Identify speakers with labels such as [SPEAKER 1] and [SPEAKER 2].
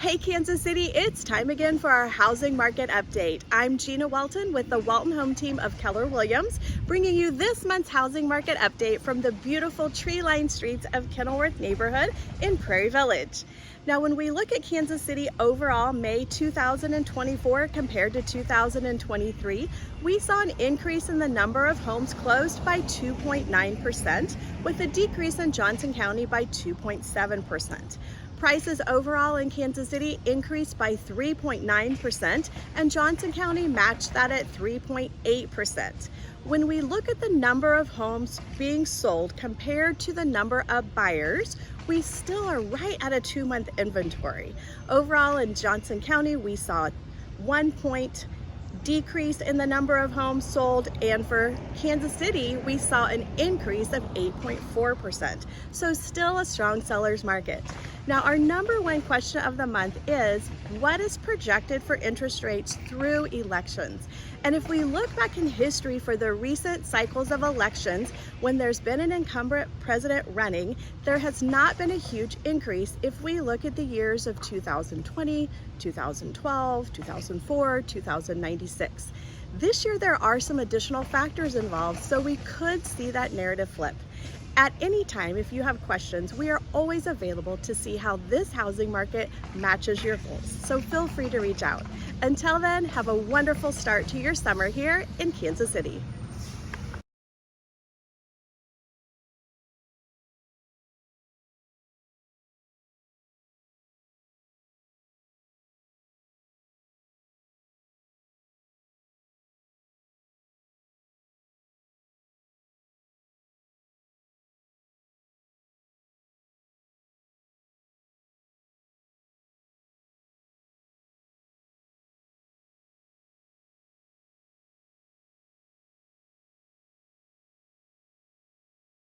[SPEAKER 1] Hey Kansas City, it's time again for our housing market update. I'm Gina Walton with the Walton home team of Keller Williams, bringing you this month's housing market update from the beautiful tree-lined streets of Kenilworth neighborhood in Prairie Village. Now, when we look at Kansas City overall, May 2024 compared to 2023, we saw an increase in the number of homes closed by 2.9%, with a decrease in Johnson County by 2.7%. Prices overall in Kansas City increased by 3.9%, and Johnson County matched that at 3.8%. When we look at the number of homes being sold compared to the number of buyers, we still are right at a 2-month inventory. Overall in Johnson County, we saw 1 point decrease in the number of homes sold, and for Kansas City, we saw an increase of 8.4%. So still a strong seller's market. Now, our number one question of the month is, what is projected for interest rates through elections? And if we look back in history for the recent cycles of elections, when there's been an incumbent president running, there has not been a huge increase if we look at the years of 2020, 2012, 2004, 2096. This year, there are some additional factors involved, so we could see that narrative flip. At any time, if you have questions, we are always available to see how this housing market matches your goals. So feel free to reach out. Until then, have a wonderful start to your summer here in Kansas City.